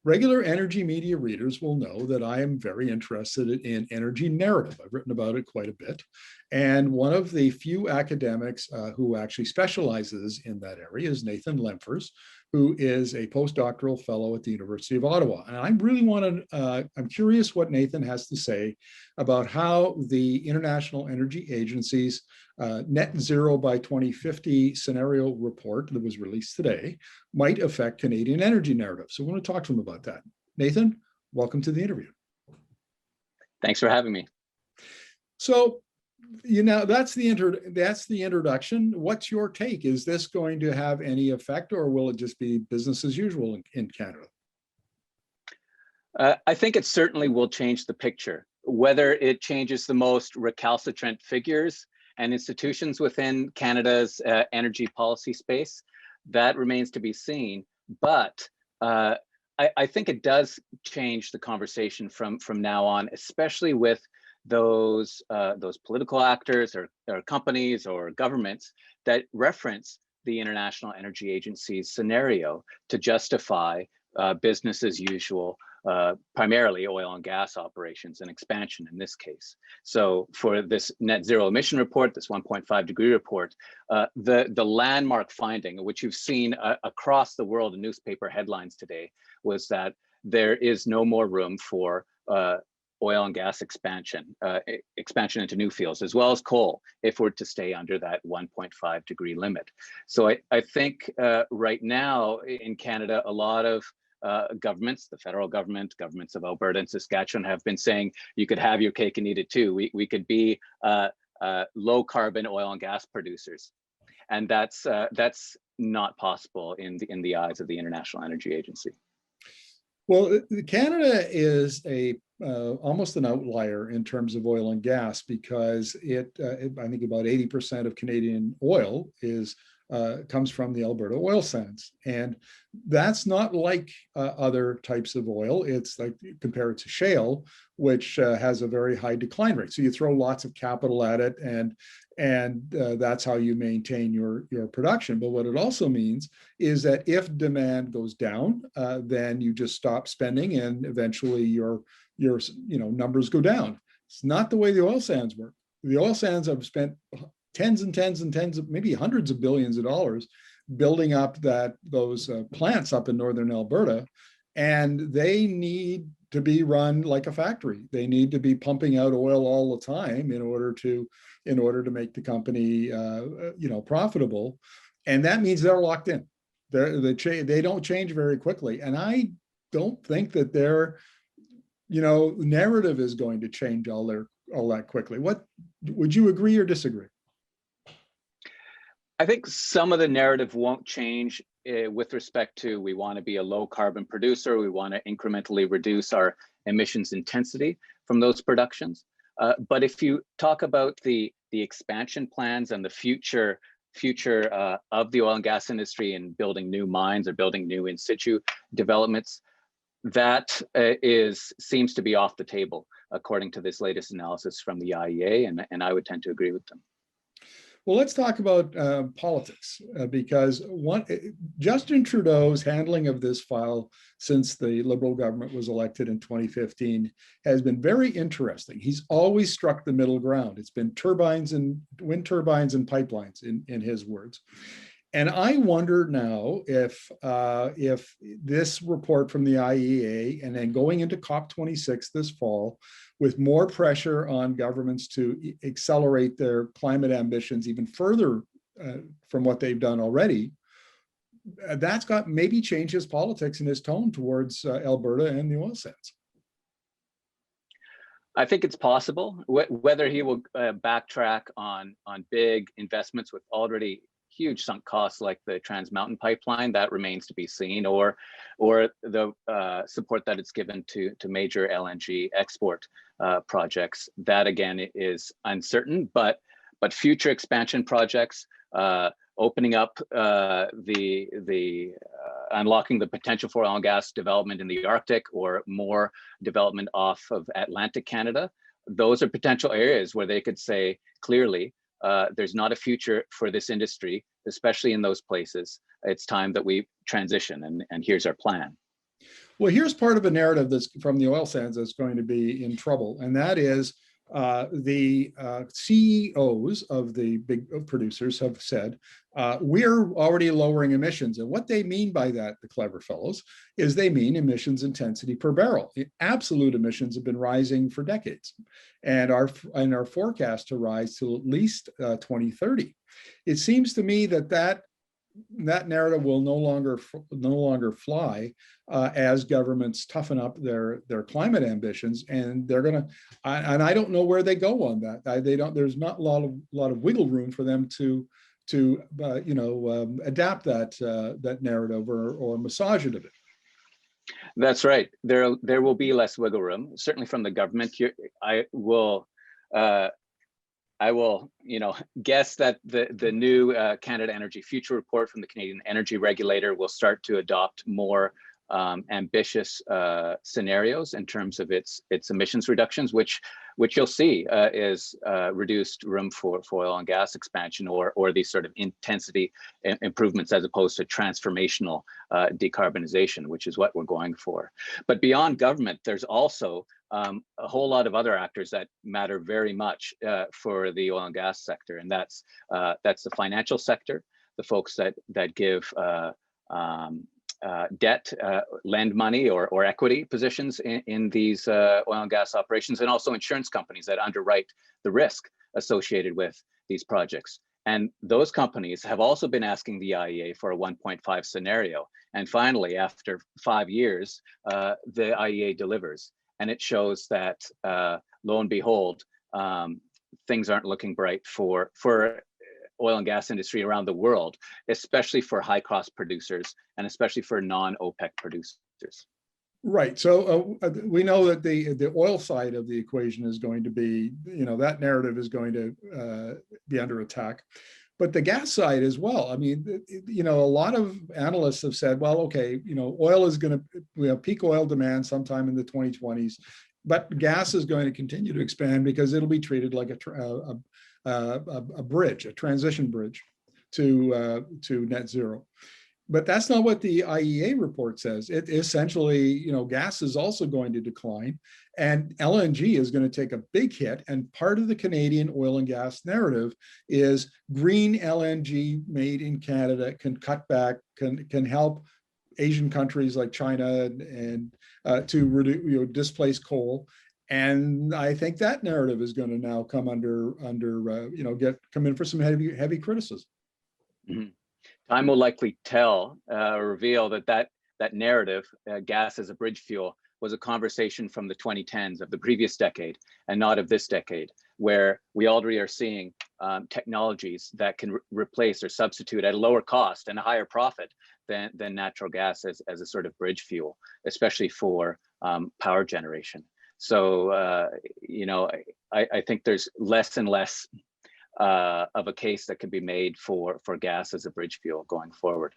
Regular energy media readers will know that I am very interested in energy narrative. I've written about it quite a bit. And one of the few academics who actually specializes in that area is Nathan Lemphers, who is a postdoctoral fellow at the University of Ottawa. And I really I'm curious what Nathan has to say about how the International Energy Agency's net zero by 2050 scenario report that was released today might affect Canadian energy narrative. So I want to talk to him about that. Nathan, welcome to the interview. Thanks for having me. So, that's the introduction. What's your take? Is this going to have any effect, or will it just be business as usual in Canada? I think it certainly will change the picture. Whether it changes the most recalcitrant figures and institutions within Canada's energy policy space, that remains to be seen. But I think it does change the conversation from now on, especially with those political actors or companies or governments that reference the International Energy Agency's scenario to justify business as usual, primarily oil and gas operations and expansion in this case. So for this net zero emission report, this 1.5 degree report, the landmark finding, which you've seen across the world in newspaper headlines today, was that there is no more room for oil and gas expansion into new fields, as well as coal, if we're to stay under that 1.5 degree limit. So I think right now in Canada, a lot of governments, the federal government, governments of Alberta and Saskatchewan have been saying you could have your cake and eat it too. We could be low carbon oil and gas producers, and that's not possible in the eyes of the International Energy Agency. Well, Canada is almost an outlier in terms of oil and gas because I think about 80% of Canadian oil comes from the Alberta oil sands. And that's not like other types of oil. It's like, compare it to shale, which has a very high decline rate. So you throw lots of capital at it and that's how you maintain your production. But what it also means is that if demand goes down, then you just stop spending and eventually your numbers go down. It's not the way the oil sands work. The oil sands have spent tens and tens and tens of, maybe hundreds of billions of dollars building up those plants up in northern Alberta, and they need to be run like a factory. They need to be pumping out oil all the time in order to make the company profitable, and that means they're locked in. They don't change very quickly, and I don't think that their narrative is going to change all that quickly. What would you agree or disagree? I think some of the narrative won't change with respect to we want to be a low carbon producer. We want to incrementally reduce our emissions intensity from those productions. But if you talk about the expansion plans and the future of the oil and gas industry and building new mines or building new in situ developments, that seems to be off the table, according to this latest analysis from the IEA, and I would tend to agree with them. Well, let's talk about politics, because Justin Trudeau's handling of this file since the Liberal government was elected in 2015 has been very interesting. He's always struck the middle ground. It's been wind turbines and pipelines, in his words. And I wonder now if this report from the IEA and then going into COP26 this fall, with more pressure on governments to accelerate their climate ambitions even further from what they've done already, that's got maybe changed his politics and his tone towards Alberta and the oil sands. I think it's possible. Whether he will backtrack on big investments with already huge sunk costs like the Trans Mountain pipeline, that remains to be seen, or the support that it's given to major LNG export projects. That again is uncertain, but future expansion projects, opening up unlocking the potential for oil and gas development in the Arctic or more development off of Atlantic Canada, those are potential areas where they could say clearly, there's not a future for this industry, especially in those places. It's time that we transition, and here's our plan. Well, here's part of a narrative that's from the oil sands that's going to be in trouble, and that is the CEOs of the big producers have said, we're already lowering emissions. And what they mean by that, the clever fellows, is they mean emissions intensity per barrel. Absolute emissions have been rising for decades and are forecast to rise to at least 2030. It seems to me that narrative will no longer fly as governments toughen up their climate ambitions, and they're going to. And I don't know where they go on that. They don't. There's not a lot of wiggle room for them to adapt that narrative or massage it a bit. That's right. There will be less wiggle room, certainly from the government. I will, guess that the new Canada Energy Future Report from the Canadian Energy Regulator will start to adopt more ambitious scenarios in terms of its emissions reductions, which you'll see is reduced room for oil and gas expansion or these sort of intensity improvements as opposed to transformational decarbonization, which is what we're going for. But beyond government, there's also a whole lot of other actors that matter very much for the oil and gas sector, and that's the financial sector, the folks that give debt, lend money or equity positions in these oil and gas operations, and also insurance companies that underwrite the risk associated with these projects. And those companies have also been asking the IEA for a 1.5 scenario. And finally, after 5 years, the IEA delivers. And it shows that, lo and behold, things aren't looking bright for oil and gas industry around the world, especially for high cost producers and especially for non-OPEC producers. Right. So we know that the oil side of the equation is going to be, that narrative is going to be under attack. But the gas side as well. I mean, a lot of analysts have said, well, okay, oil is going to, peak oil demand sometime in the 2020s, but gas is going to continue to expand because it'll be treated like a bridge, a transition bridge to net zero. But that's not what the IEA report says. It essentially, gas is also going to decline, and LNG is going to take a big hit. And part of the Canadian oil and gas narrative is green LNG made in Canada can cut back, can help Asian countries like China and to reduce, displace coal. And I think that narrative is going to now come come in for some heavy criticism. Mm-hmm. Time will likely reveal that narrative, gas as a bridge fuel, was a conversation from the 2010s of the previous decade and not of this decade, where we already are seeing technologies that can replace or substitute at a lower cost and a higher profit than natural gas as a sort of bridge fuel, especially for power generation. So, I think there's less and less of a case that can be made for gas as a bridge fuel going forward.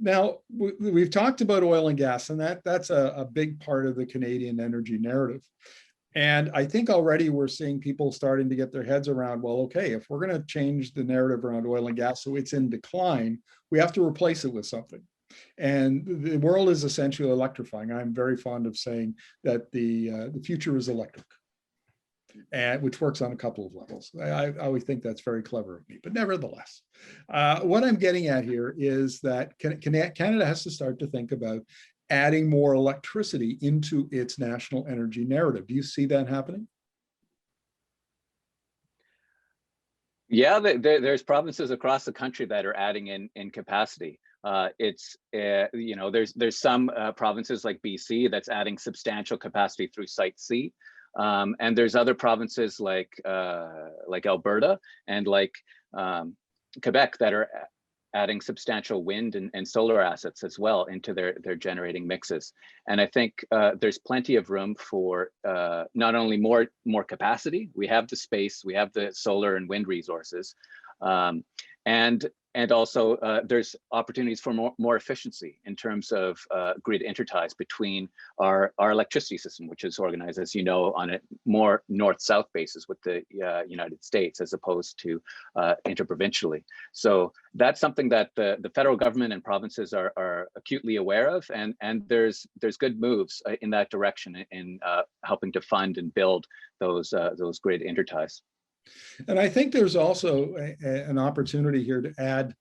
Now, we've talked about oil and gas, and that's a big part of the Canadian energy narrative. And I think already we're seeing people starting to get their heads around, well, okay, if we're going to change the narrative around oil and gas so it's in decline, we have to replace it with something. And the world is essentially electrifying. I'm very fond of saying that the future is electric, and which works on a couple of levels. I always think that's very clever of me, but nevertheless, what I'm getting at here is that Canada has to start to think about adding more electricity into its national energy narrative. Do you see that happening? Yeah, there's provinces across the country that are adding in capacity. There's some provinces like BC that's adding substantial capacity through Site C. And there's other provinces like Alberta and like Quebec that are adding substantial wind and solar assets as well into their generating mixes. And I think there's plenty of room for not only more capacity, we have the space, we have the solar and wind resources, and and also there's opportunities for more efficiency in terms of grid interties between our electricity system, which is organized, as you know, on a more north-south basis with the United States, as opposed to interprovincially. So that's something that the federal government and provinces are acutely aware of, and there's good moves in that direction in helping to fund and build those grid interties. And I think there's also an opportunity here to add,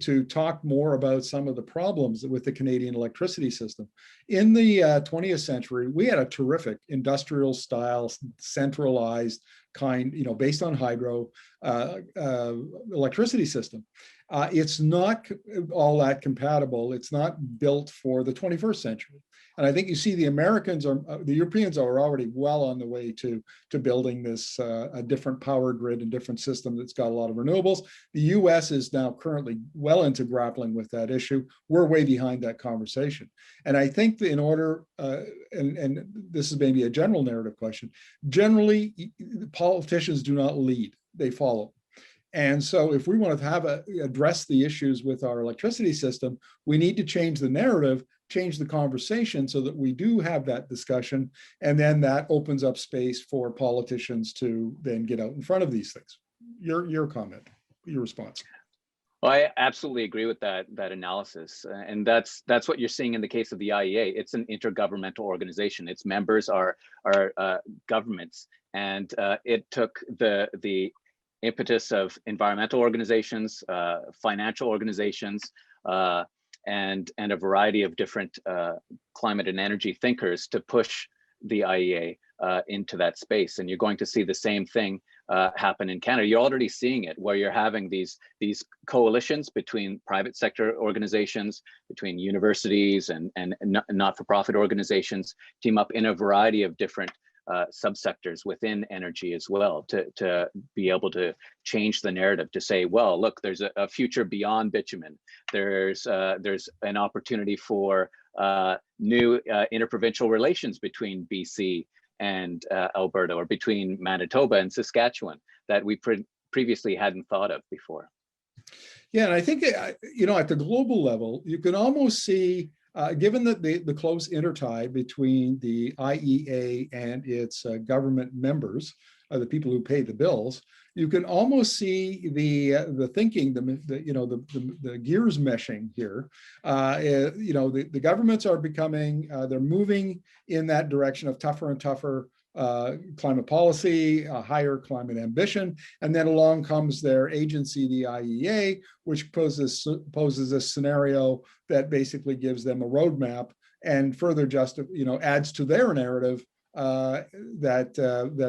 to talk more about some of the problems with the Canadian electricity system. In the 20th century, we had a terrific industrial style, centralized kind, based on hydro electricity system. It's not all that compatible. It's not built for the 21st century. And I think you see the Europeans are already well on the way to building this a different power grid and different system that's got a lot of renewables. The US is now currently well into grappling with that issue. We're way behind that conversation. And I think that in order, and this is maybe a general narrative question, generally politicians do not lead, they follow. And so if we want to address the issues with our electricity system, we need to change the narrative, change the conversation so that we do have that discussion. And then that opens up space for politicians to then get out in front of these things. Your comment, your response. Well, I absolutely agree with that analysis, and that's what you're seeing in the case of the IEA. It's an intergovernmental organization. Its members are governments, and it took the impetus of environmental organizations, financial organizations, and a variety of different climate and energy thinkers to push the IEA into that space. And you're going to see the same thing happen in Canada. You're already seeing it, where you're having these coalitions between private sector organizations, between universities and not-for-profit organizations, team up in a variety of different subsectors within energy as well, to be able to change the narrative, to say, well, look, there's a future beyond bitumen. There's an opportunity for new interprovincial relations between BC and Alberta, or between Manitoba and Saskatchewan, that we previously hadn't thought of before. Yeah, and I think, at the global level, you can almost see, given that the close intertie between the IEA and its government members, the people who pay the bills, you can almost see the thinking, the gears meshing here. The governments are becoming, they're moving in that direction of tougher and tougher climate policy, higher climate ambition, and then along comes their agency, the IEA, which poses a scenario that basically gives them a roadmap and further adds to their narrative that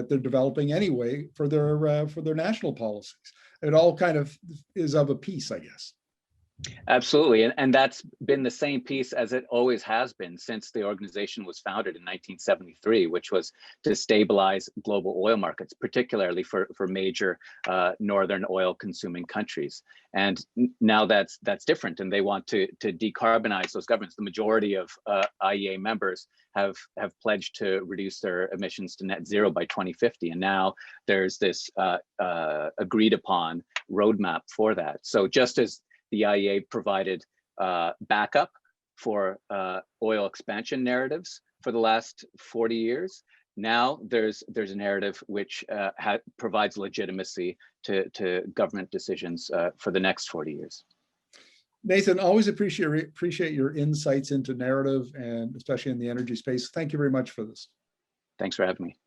they're developing anyway for their national policies. It all kind of is of a piece, I guess. Absolutely, and that's been the same piece as it always has been since the organization was founded in 1973, which was to stabilize global oil markets, particularly for major northern oil consuming countries. And now that's different, and they want to decarbonize those governments. The majority of IEA members have pledged to reduce their emissions to net zero by 2050, and now there's this agreed upon roadmap for that. So just as the IEA provided backup for oil expansion narratives for the last 40 years. Now there's a narrative which provides legitimacy to government decisions for the next 40 years. Nathan, always appreciate your insights into narrative, and especially in the energy space. Thank you very much for this. Thanks for having me.